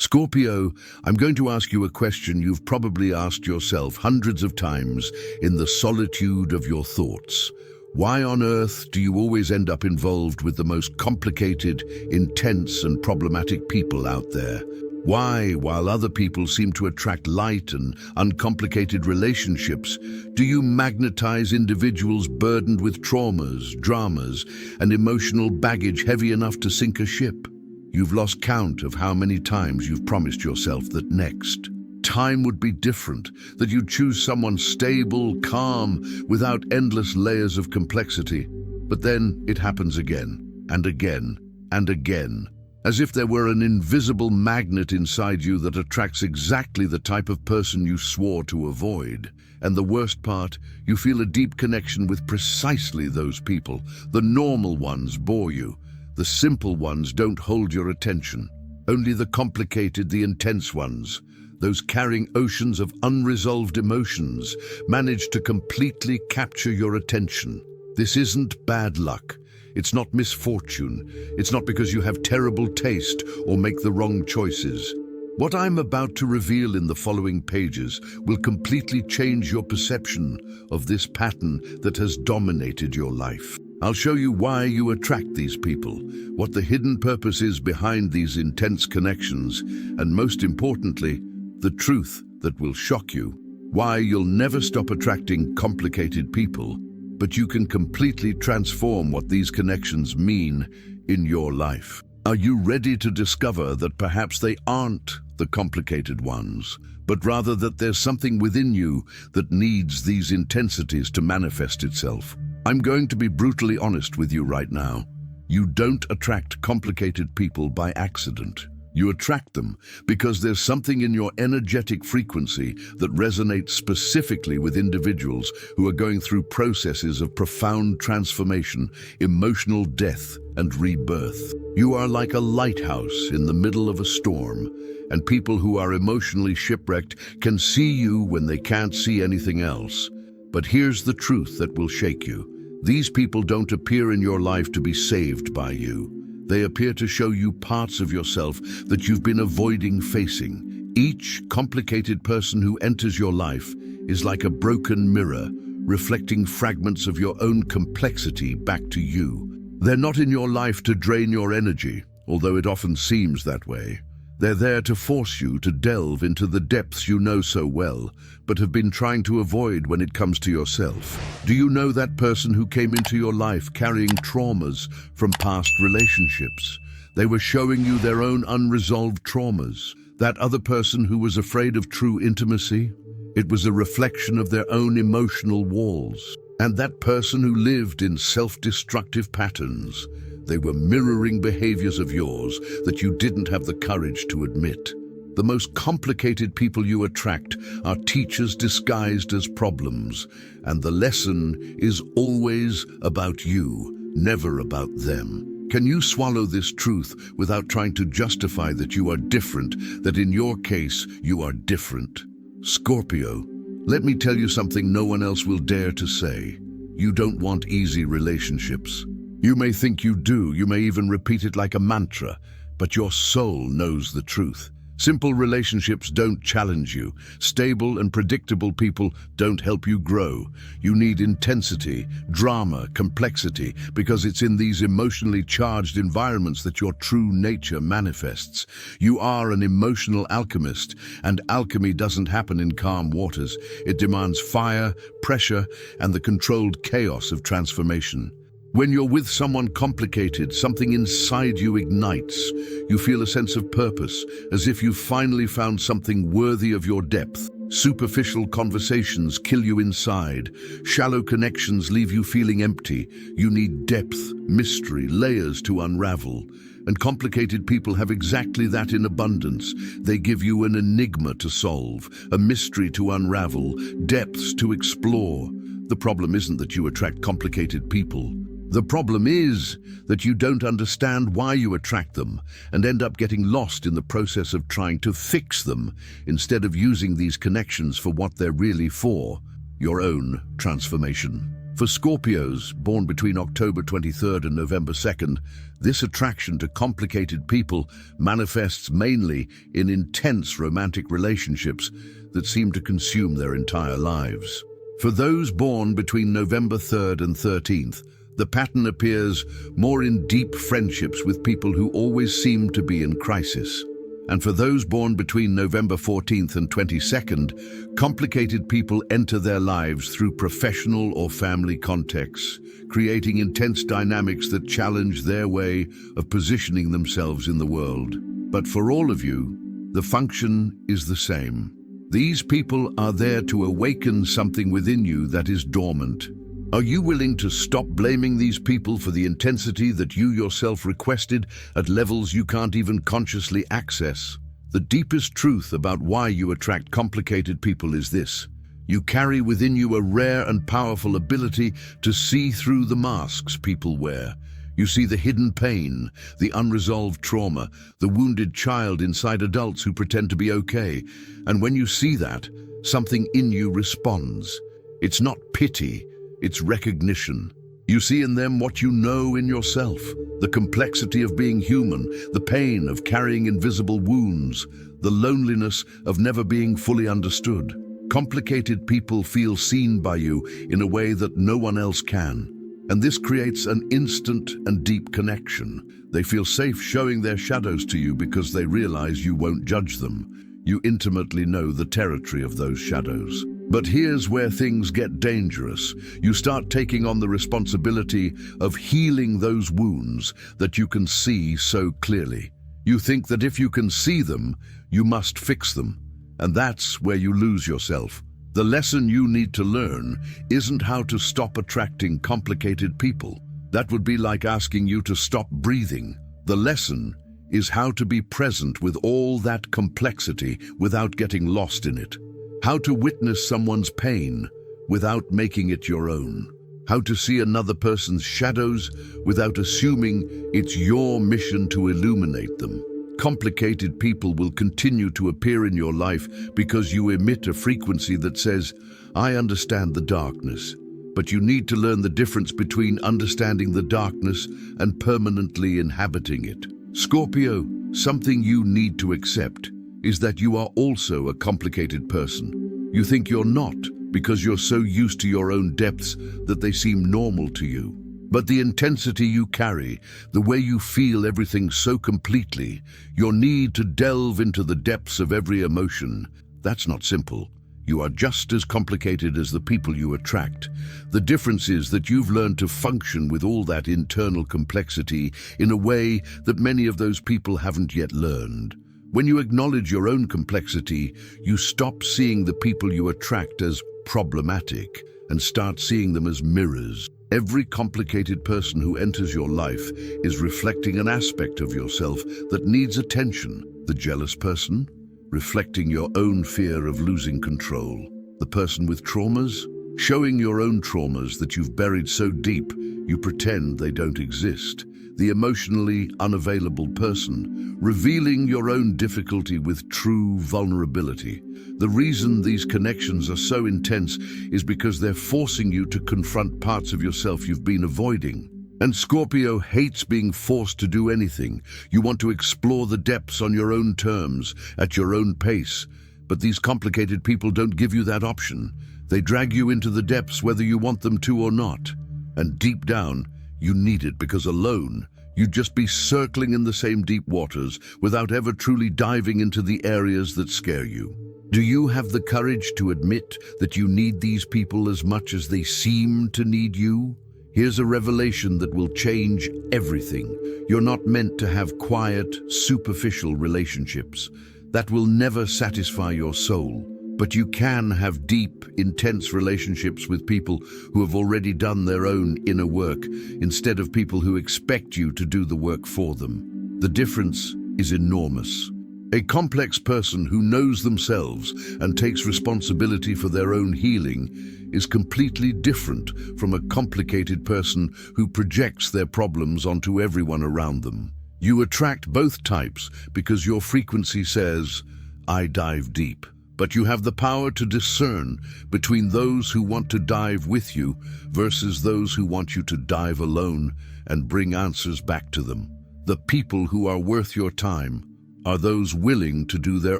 Scorpio, I'm going to ask you a question you've probably asked yourself hundreds of times in the solitude of your thoughts. Why on earth do you always end up involved with the most complicated, intense and problematic people out there? Why, while other people seem to attract light and uncomplicated relationships, do you magnetize individuals burdened with traumas, dramas, and emotional baggage heavy enough to sink a ship? You've lost count of how many times you've promised yourself that next time would be different, that you'd choose someone stable, calm, without endless layers of complexity. But then it happens again, and again, and again, as if there were an invisible magnet inside you that attracts exactly the type of person you swore to avoid. And the worst part, you feel a deep connection with precisely those people. The normal ones bore you. The simple ones don't hold your attention. Only the complicated, the intense ones, those carrying oceans of unresolved emotions, manage to completely capture your attention. This isn't bad luck. It's not misfortune. It's not because you have terrible taste or make the wrong choices. What I'm about to reveal in the following pages will completely change your perception of this pattern that has dominated your life. I'll show you why you attract these people, what the hidden purpose is behind these intense connections, and most importantly, the truth that will shock you. Why you'll never stop attracting complicated people, but you can completely transform what these connections mean in your life. Are you ready to discover that perhaps they aren't the complicated ones, but rather that there's something within you that needs these intensities to manifest itself? I'm going to be brutally honest with you right now. You don't attract complicated people by accident. You attract them because there's something in your energetic frequency that resonates specifically with individuals who are going through processes of profound transformation, emotional death, and rebirth. You are like a lighthouse in the middle of a storm, and people who are emotionally shipwrecked can see you when they can't see anything else. But here's the truth that will shake you. These people don't appear in your life to be saved by you. They appear to show you parts of yourself that you've been avoiding facing. Each complicated person who enters your life is like a broken mirror, reflecting fragments of your own complexity back to you. They're not in your life to drain your energy, although it often seems that way. They're there to force you to delve into the depths you know so well, but have been trying to avoid when it comes to yourself. Do you know that person who came into your life carrying traumas from past relationships? They were showing you their own unresolved traumas. That other person who was afraid of true intimacy? It was a reflection of their own emotional walls. And that person who lived in self-destructive patterns? They were mirroring behaviors of yours that you didn't have the courage to admit. The most complicated people you attract are teachers disguised as problems, and the lesson is always about you, never about them. Can you swallow this truth without trying to justify that you are different, that in your case you are different? Scorpio, let me tell you something no one else will dare to say. You don't want easy relationships. You may think you do, you may even repeat it like a mantra, but your soul knows the truth. Simple relationships don't challenge you. Stable and predictable people don't help you grow. You need intensity, drama, complexity, because it's in these emotionally charged environments that your true nature manifests. You are an emotional alchemist, and alchemy doesn't happen in calm waters. It demands fire, pressure, and the controlled chaos of transformation. When you're with someone complicated, something inside you ignites. You feel a sense of purpose, as if you've finally found something worthy of your depth. Superficial conversations kill you inside. Shallow connections leave you feeling empty. You need depth, mystery, layers to unravel. And complicated people have exactly that in abundance. They give you an enigma to solve, a mystery to unravel, depths to explore. The problem isn't that you attract complicated people. The problem is that you don't understand why you attract them and end up getting lost in the process of trying to fix them instead of using these connections for what they're really for, your own transformation. For Scorpios, born between October 23rd and November 2nd, this attraction to complicated people manifests mainly in intense romantic relationships that seem to consume their entire lives. For those born between November 3rd and 13th, the pattern appears more in deep friendships with people who always seem to be in crisis. And for those born between November 14th and 22nd, complicated people enter their lives through professional or family contexts, creating intense dynamics that challenge their way of positioning themselves in the world. But for all of you, the function is the same. These people are there to awaken something within you that is dormant. Are you willing to stop blaming these people for the intensity that you yourself requested at levels you can't even consciously access? The deepest truth about why you attract complicated people is this: you carry within you a rare and powerful ability to see through the masks people wear. You see the hidden pain, the unresolved trauma, the wounded child inside adults who pretend to be okay. And when you see that, something in you responds. It's not pity. It's recognition. You see in them what you know in yourself, the complexity of being human, the pain of carrying invisible wounds, the loneliness of never being fully understood. Complicated people feel seen by you in a way that no one else can. And this creates an instant and deep connection. They feel safe showing their shadows to you because they realize you won't judge them. You intimately know the territory of those shadows. But here's where things get dangerous. You start taking on the responsibility of healing those wounds that you can see so clearly. You think that if you can see them, you must fix them. And that's where you lose yourself. The lesson you need to learn isn't how to stop attracting complicated people. That would be like asking you to stop breathing. The lesson is how to be present with all that complexity without getting lost in it. How to witness someone's pain without making it your own. How to see another person's shadows without assuming it's your mission to illuminate them. Complicated people will continue to appear in your life because you emit a frequency that says, "I understand the darkness." But you need to learn the difference between understanding the darkness and permanently inhabiting it. Scorpio, something you need to accept is that you are also a complicated person. You think you're not because you're so used to your own depths that they seem normal to you. But the intensity you carry, the way you feel everything so completely, your need to delve into the depths of every emotion, that's not simple. You are just as complicated as the people you attract. The difference is that you've learned to function with all that internal complexity in a way that many of those people haven't yet learned. When you acknowledge your own complexity, you stop seeing the people you attract as problematic and start seeing them as mirrors. Every complicated person who enters your life is reflecting an aspect of yourself that needs attention. The jealous person, reflecting your own fear of losing control. The person with traumas, showing your own traumas that you've buried so deep you pretend they don't exist. The emotionally unavailable person, revealing your own difficulty with true vulnerability. The reason these connections are so intense is because they're forcing you to confront parts of yourself you've been avoiding. And Scorpio hates being forced to do anything. You want to explore the depths on your own terms, at your own pace. But these complicated people don't give you that option. They drag you into the depths whether you want them to or not. And deep down, you need it because alone, you'd just be circling in the same deep waters without ever truly diving into the areas that scare you. Do you have the courage to admit that you need these people as much as they seem to need you? Here's a revelation that will change everything. You're not meant to have quiet, superficial relationships. That will never satisfy your soul. But you can have deep, intense relationships with people who have already done their own inner work, instead of people who expect you to do the work for them. The difference is enormous. A complex person who knows themselves and takes responsibility for their own healing is completely different from a complicated person who projects their problems onto everyone around them. You attract both types because your frequency says, "I dive deep." but you have the power to discern between those who want to dive with you versus those who want you to dive alone and bring answers back to them. The people who are worth your time are those willing to do their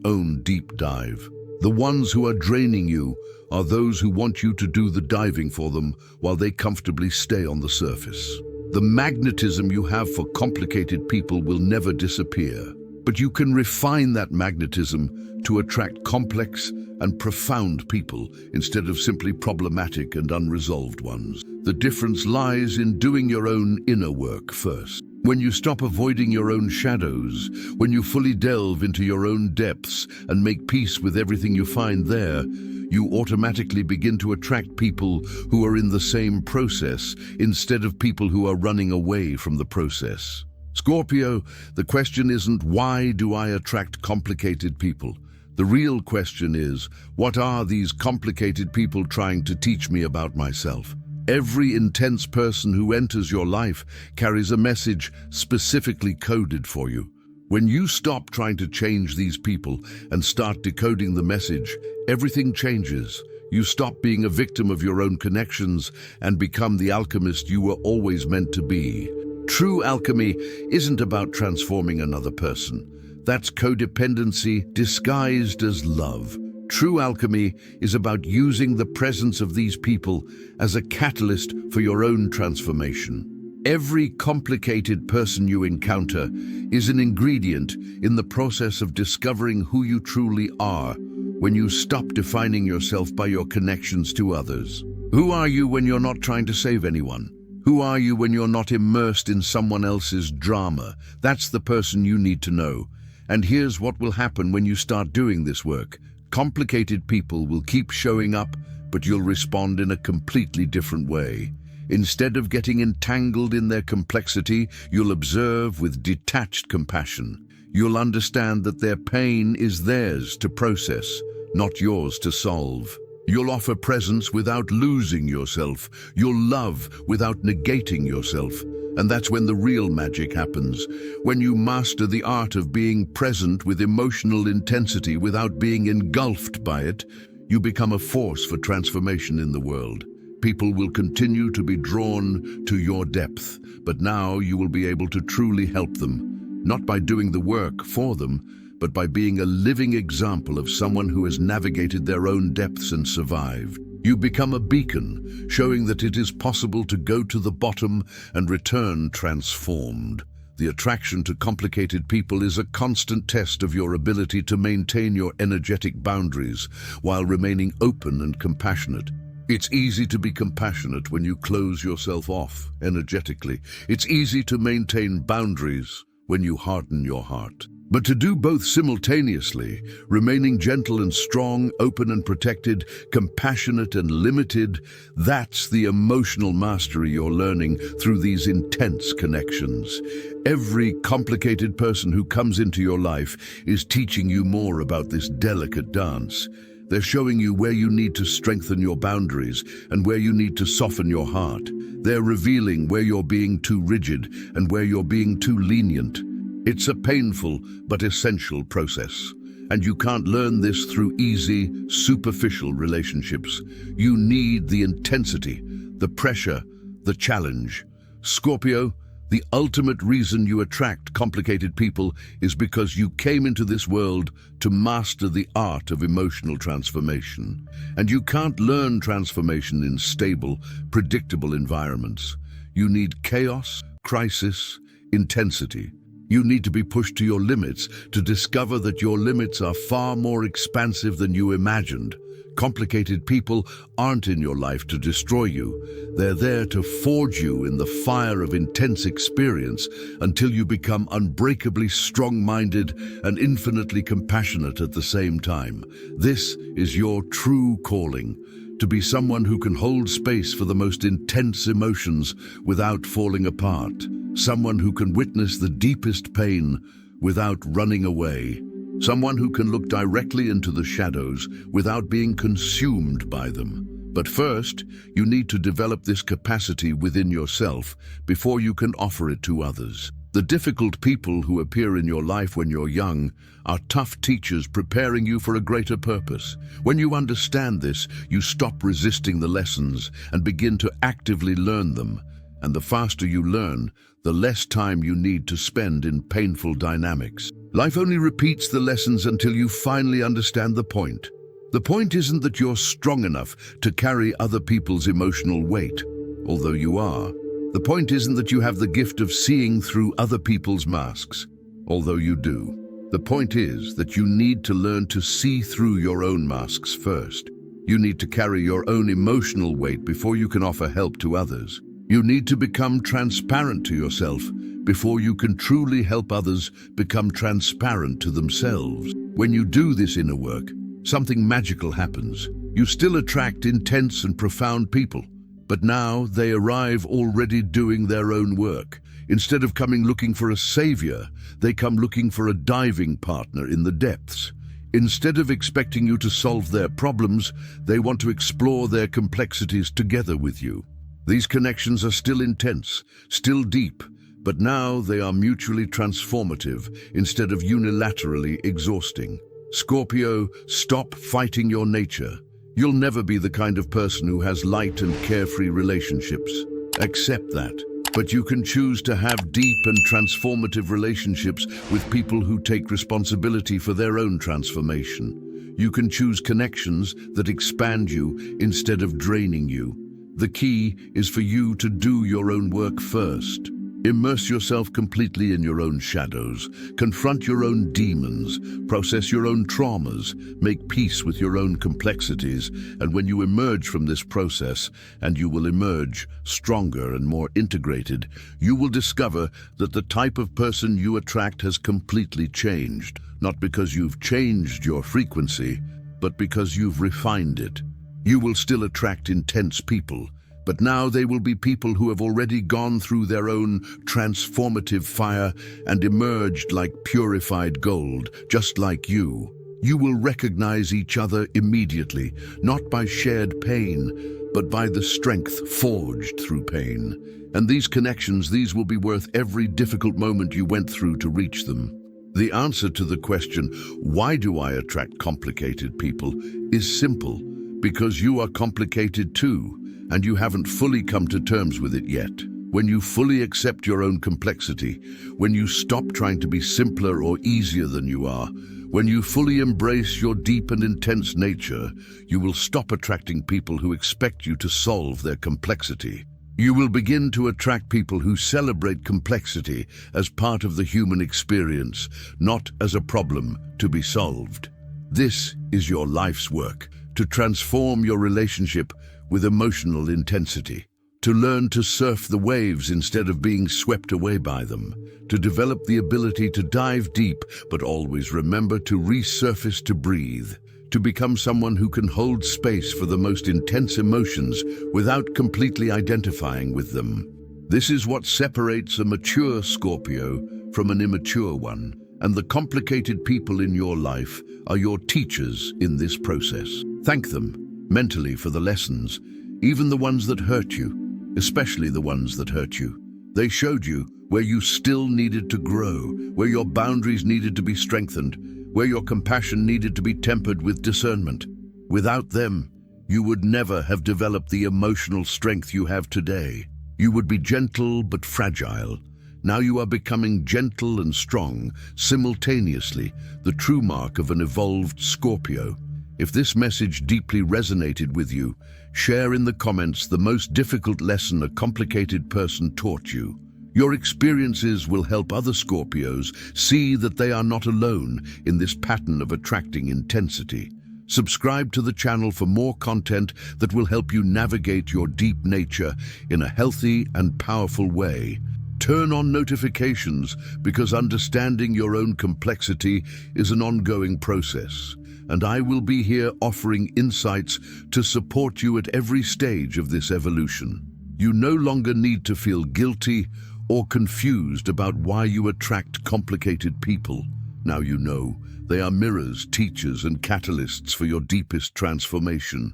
own deep dive. The ones who are draining you are those who want you to do the diving for them while they comfortably stay on the surface. The magnetism you have for complicated people will never disappear, but you can refine that magnetism to attract complex and profound people instead of simply problematic and unresolved ones. The difference lies in doing your own inner work first. When you stop avoiding your own shadows, when you fully delve into your own depths and make peace with everything you find there, you automatically begin to attract people who are in the same process instead of people who are running away from the process. Scorpio, the question isn't why do I attract complicated people? The real question is, what are these complicated people trying to teach me about myself? Every intense person who enters your life carries a message specifically coded for you. When you stop trying to change these people and start decoding the message, everything changes. You stop being a victim of your own connections and become the alchemist you were always meant to be. True alchemy isn't about transforming another person. That's codependency disguised as love. True alchemy is about using the presence of these people as a catalyst for your own transformation. Every complicated person you encounter is an ingredient in the process of discovering who you truly are when you stop defining yourself by your connections to others. Who are you when you're not trying to save anyone? Who are you when you're not immersed in someone else's drama? That's the person you need to know. And here's what will happen when you start doing this work. Complicated people will keep showing up, but you'll respond in a completely different way. Instead of getting entangled in their complexity, you'll observe with detached compassion. You'll understand that their pain is theirs to process, not yours to solve. You'll offer presence without losing yourself. You'll love without negating yourself. And that's when the real magic happens, when you master the art of being present with emotional intensity without being engulfed by it. You become a force for transformation in the world. People will continue to be drawn to your depth, but now you will be able to truly help them, not by doing the work for them, but by being a living example of someone who has navigated their own depths and survived. You become a beacon, showing that it is possible to go to the bottom and return transformed. The attraction to complicated people is a constant test of your ability to maintain your energetic boundaries while remaining open and compassionate. It's easy to be compassionate when you close yourself off energetically. It's easy to maintain boundaries when you harden your heart. But to do both simultaneously, remaining gentle and strong, open and protected, compassionate and limited, that's the emotional mastery you're learning through these intense connections. Every complicated person who comes into your life is teaching you more about this delicate dance. They're showing you where you need to strengthen your boundaries and where you need to soften your heart. They're revealing where you're being too rigid and where you're being too lenient. It's a painful but essential process, and you can't learn this through easy, superficial relationships. You need the intensity, the pressure, the challenge. Scorpio, the ultimate reason you attract complicated people is because you came into this world to master the art of emotional transformation. And you can't learn transformation in stable, predictable environments. You need chaos, crisis, intensity. You need to be pushed to your limits to discover that your limits are far more expansive than you imagined. Complicated people aren't in your life to destroy you. They're there to forge you in the fire of intense experience until you become unbreakably strong-minded and infinitely compassionate at the same time. This is your true calling, to be someone who can hold space for the most intense emotions without falling apart. Someone who can witness the deepest pain without running away. Someone who can look directly into the shadows without being consumed by them. But first, you need to develop this capacity within yourself before you can offer it to others. The The difficult people who appear in your life when you're young are tough teachers preparing you for a greater purpose. When you understand this, you stop resisting the lessons and begin to actively learn them. And the faster you learn, the less time you need to spend in painful dynamics. Life only repeats the lessons until you finally understand the point. The point isn't that you're strong enough to carry other people's emotional weight, although you are. The point isn't that you have the gift of seeing through other people's masks, although you do. The point is that you need to learn to see through your own masks first. You need to carry your own emotional weight before you can offer help to others. You need to become transparent to yourself before you can truly help others become transparent to themselves. When you do this inner work, something magical happens. You still attract intense and profound people, but now they arrive already doing their own work. Instead of coming looking for a savior, they come looking for a diving partner in the depths. Instead of expecting you to solve their problems, they want to explore their complexities together with you. These connections are still intense, still deep, but now they are mutually transformative instead of unilaterally exhausting. Scorpio, stop fighting your nature. You'll never be the kind of person who has light and carefree relationships. Accept that. But you can choose to have deep and transformative relationships with people who take responsibility for their own transformation. You can choose connections that expand you instead of draining you. The key is for you to do your own work first. Immerse yourself completely in your own shadows. Confront your own demons. Process your own traumas. Make peace with your own complexities. And when you emerge from this process, and you will emerge stronger and more integrated, you will discover that the type of person you attract has completely changed. Not because you've changed your frequency, but because you've refined it. You will still attract intense people, but now they will be people who have already gone through their own transformative fire and emerged like purified gold, just like you. You will recognize each other immediately, not by shared pain, but by the strength forged through pain. And these connections, these will be worth every difficult moment you went through to reach them. The answer to the question, why do I attract complicated people, is simple. Because you are complicated too, and you haven't fully come to terms with it yet. When you fully accept your own complexity, when you stop trying to be simpler or easier than you are, when you fully embrace your deep and intense nature, you will stop attracting people who expect you to solve their complexity. You will begin to attract people who celebrate complexity as part of the human experience, not as a problem to be solved. This is your life's work. To transform your relationship with emotional intensity, to learn to surf the waves instead of being swept away by them, to develop the ability to dive deep but always remember to resurface to breathe, to become someone who can hold space for the most intense emotions without completely identifying with them. This is what separates a mature Scorpio from an immature one, and the complicated people in your life are your teachers in this process. Thank them mentally for the lessons, even the ones that hurt you, especially the ones that hurt you. They showed you where you still needed to grow, where your boundaries needed to be strengthened, where your compassion needed to be tempered with discernment. Without them, you would never have developed the emotional strength you have today. You would be gentle but fragile. Now you are becoming gentle and strong simultaneously, the true mark of an evolved Scorpio. If this message deeply resonated with you, share in the comments the most difficult lesson a complicated person taught you. Your experiences will help other Scorpios see that they are not alone in this pattern of attracting intensity. Subscribe to the channel for more content that will help you navigate your deep nature in a healthy and powerful way. Turn on notifications because understanding your own complexity is an ongoing process, and I will be here offering insights to support you at every stage of this evolution. You no longer need to feel guilty or confused about why you attract complicated people. Now you know they are mirrors, teachers, and catalysts for your deepest transformation.